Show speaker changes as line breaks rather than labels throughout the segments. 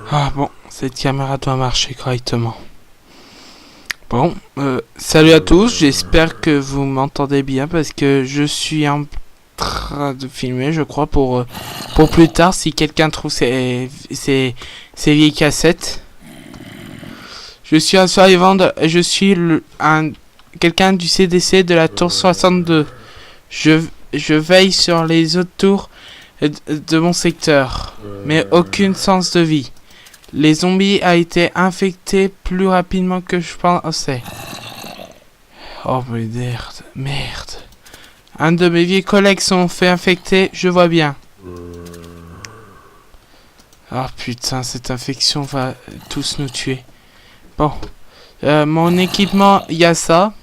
Ah bon, cette caméra doit marcher correctement. Bon, salut à tous, j'espère que vous m'entendez bien parce que je suis en train de filmer, je crois, pour plus tard si quelqu'un trouve ces vieilles cassettes. Je suis un survivant, je suis quelqu'un du CDC de la tour 62. Je veille sur les autres tours de mon secteur, mais aucune sens de vie. Les zombies a été infectés plus rapidement que je pensais. Oh merde. Un de mes vieux collègues sont fait infecter, je vois bien. Oh putain, cette infection va tous nous tuer. Bon, mon équipement, il y a ça.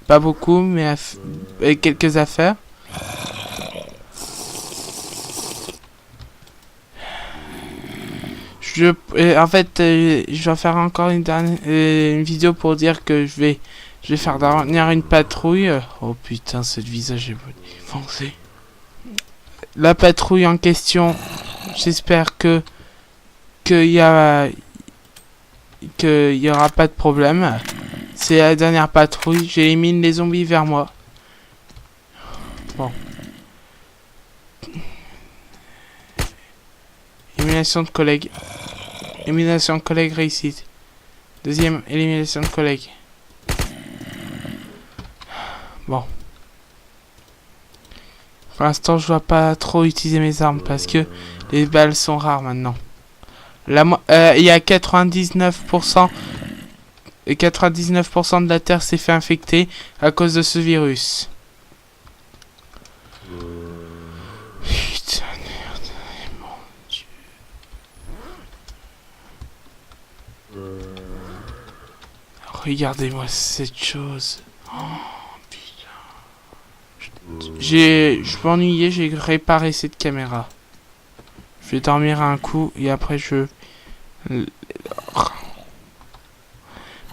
Pas beaucoup, mais quelques affaires. En fait, je vais faire encore une vidéo pour dire que je vais faire dernière une patrouille. Oh putain, ce visage est foncé. La patrouille en question, j'espère qu'il y aura pas de problème. C'est la dernière patrouille. J'élimine les zombies vers moi. Bon. Élimination de collègues. Élimination de collègues réussite. Deuxième élimination de collègues. Bon. Pour l'instant, je dois pas trop utiliser mes armes parce que les balles sont rares maintenant. Il y a 99% de la Terre s'est fait infecter à cause de ce virus. Putain, merde. Mon Dieu. Regardez-moi cette chose. Oh, putain. Je m'ennuyais, j'ai réparé cette caméra. Je vais dormir un coup et après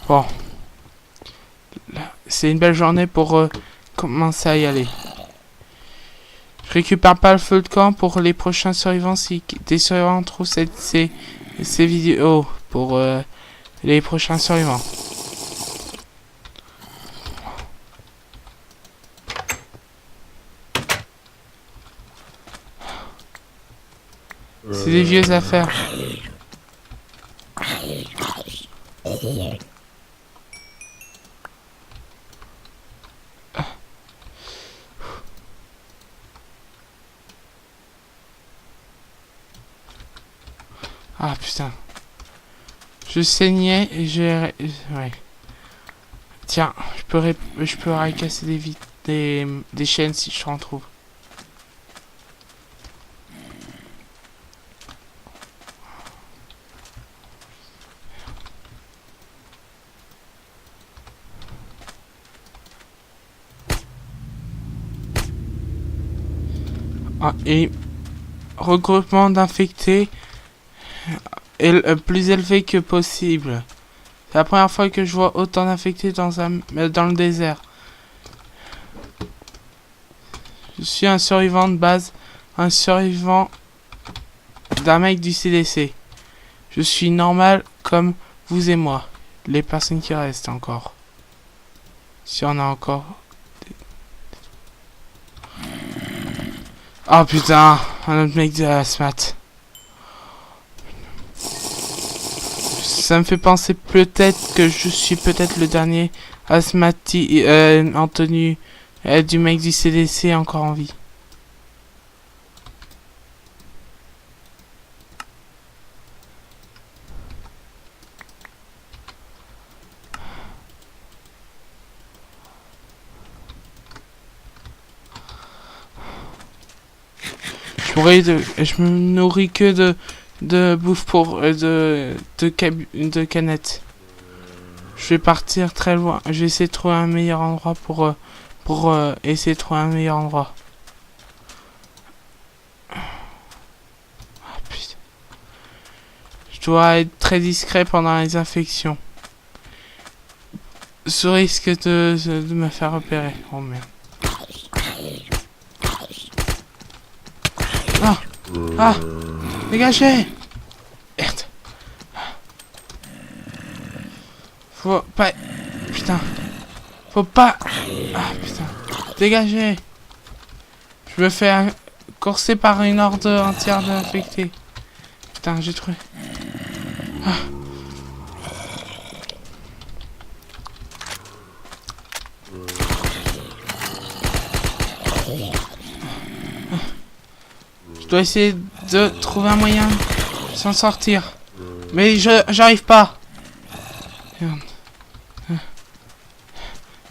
Bon. C'est une belle journée pour commencer à y aller. Je récupère pas le feu de camp pour les prochains survivants si des survivants trouvent ces vidéos pour les prochains survivants. C'est des vieilles affaires. Ah putain. Je saignais et ouais. Tiens, je peux racasser des chaînes si je en trouve. Ah, et regroupement d'infectés est le plus élevé que possible. C'est la première fois que je vois autant d'infectés dans le désert. Je suis un survivant de base, un survivant d'un mec du CDC. Je suis normal comme vous et moi. Les personnes qui restent encore. Si on a encore. Oh putain, un autre mec de la SMAT. Ça me fait penser peut-être que je suis peut-être le dernier asthmatique en tenue du mec du CDC encore en vie. Je me nourris que de bouffe pour de canettes. Je vais partir très loin. Je vais essayer de trouver un meilleur endroit pour essayer de trouver un meilleur endroit. Ah, putain. Je dois être très discret pendant les infections. Sous risque de me faire repérer. Oh merde. Ah! Ah! Dégagez! Merde! Faut pas... Putain. Faut pas... Ah, putain. Dégagez. Je me fais courser par une horde entière d'infectés. Putain, j'ai trouvé. Ah. Je dois essayer de trouver un moyen de s'en sortir. Mais j'arrive pas. Merde.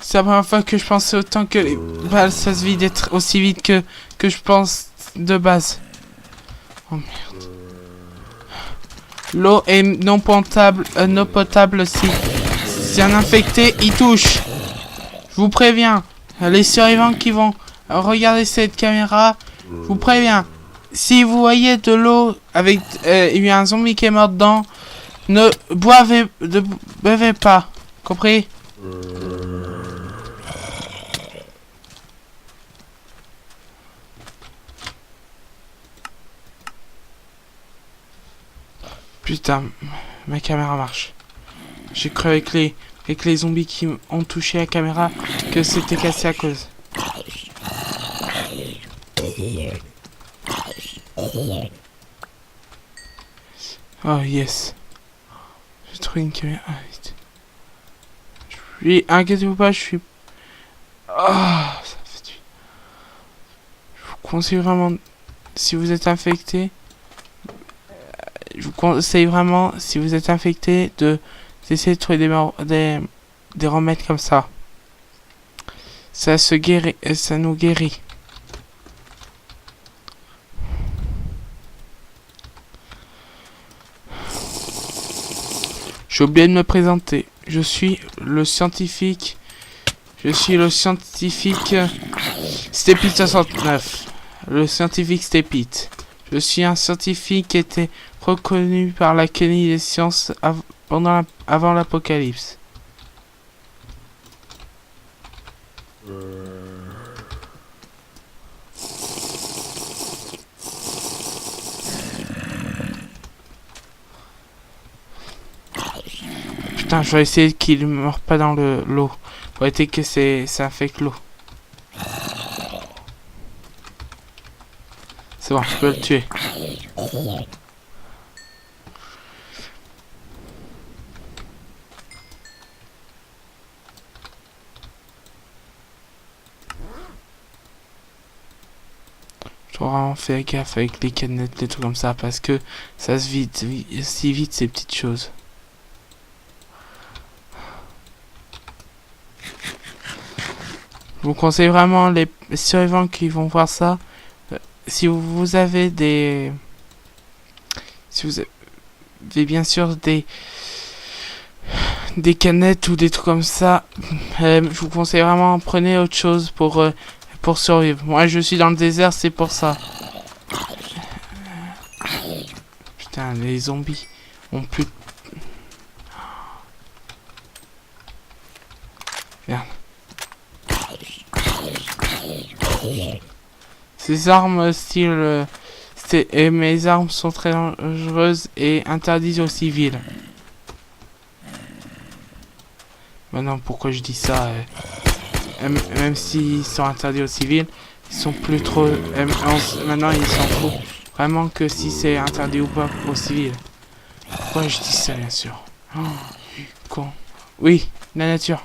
C'est la première fois que je pensais autant que les balles ça se vide aussi vite que je pense de base. Oh merde. L'eau est non potable, si un infecté y touche. Je vous préviens. Les survivants qui vont regarder cette caméra, je vous préviens. Si vous voyez de l'eau avec il y a un zombie qui est mort dedans, ne buvez pas. Compris? Putain, ma caméra marche. J'ai cru avec les zombies qui ont touché la caméra que c'était cassé à cause. Oh yes. J'ai trouvé une caméra. Inquiétez-vous pas, je suis... Oh, ça fait du... Je vous conseille vraiment, si vous êtes infecté, je vous conseille vraiment, si vous êtes infecté, d'essayer de trouver des remèdes comme ça. Ça se guérit, ça nous guérit. J'ai oublié de me présenter. Je suis le scientifique. Stepit69. Le scientifique Stepit. Je suis un scientifique qui était reconnu par l'Académie des sciences avant l'apocalypse. Putain, je vais essayer qu'il ne meure pas dans l'eau. Pour éviter que ça affecte l'eau. C'est bon, je peux le tuer. Je dois vraiment faire gaffe avec les canettes, les trucs comme ça, parce que ça se vide si vite ces petites choses. Je vous conseille vraiment, les survivants qui vont voir ça, si vous avez des... Si vous avez bien sûr des canettes ou des trucs comme ça, je vous conseille vraiment, prenez autre chose pour survivre. Moi je suis dans le désert, c'est pour ça. Putain, les zombies ont plus... Merde. Ces armes style... et mes armes sont très dangereuses et interdites aux civils. Maintenant, pourquoi je dis ça même s'ils sont interdits aux civils, ils sont plus trop... maintenant, ils s'en foutent vraiment que si c'est interdit ou pas aux civils. Pourquoi je dis ça, bien sûr. Oh, con. Oui, la nature.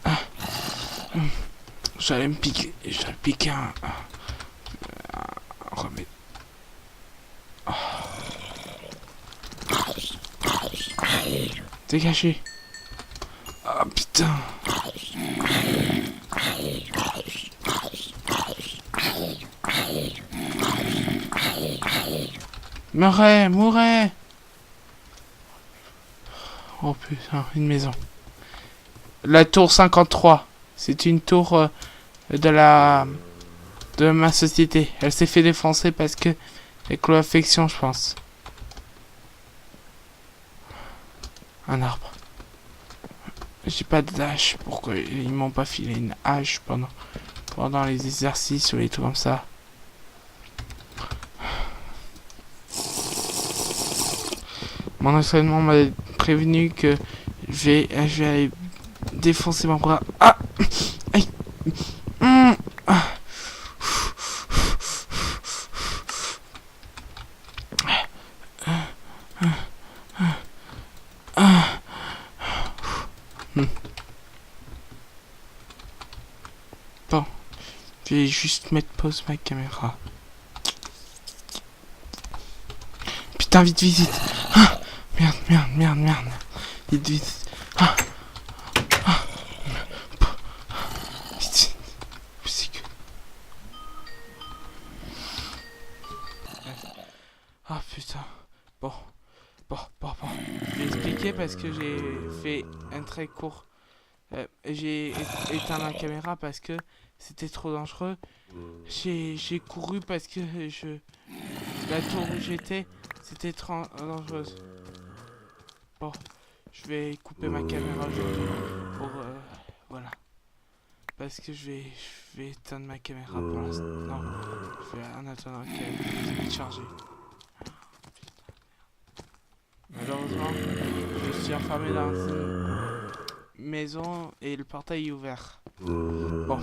Ah. J'allais piquer un remède. Oh. Dégagez. Ah putain. Mourez. Oh putain, une maison. La tour 53. C'est une tour de ma société. Elle s'est fait défoncer parce que avec l'infection, je pense. Un arbre. J'ai pas de hache. Pourquoi ils m'ont pas filé une hache pendant les exercices ou les trucs comme ça? Mon entraînement m'a prévenu que je vais aller défoncer mon bras. Ah, aïe. Ah. Bon, je vais juste mettre pause ma caméra. Putain, vite, vite, vite. Ah, merde. Vite, vite. Ah, vite. Où c'est que... Ah, putain. Bon. Je vais expliquer parce que j'ai fait un très court... j'ai éteint ma caméra parce que c'était trop dangereux. J'ai couru parce que la tour où j'étais, c'était trop dangereuse. Bon, je vais couper ma caméra aujourd'hui pour... voilà. Parce que je vais éteindre ma caméra pour l'instant. Non, je vais en attendant qu'elle se charge. Malheureusement, je suis enfermé dans une maison et le portail est ouvert. Bon,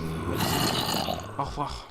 au revoir.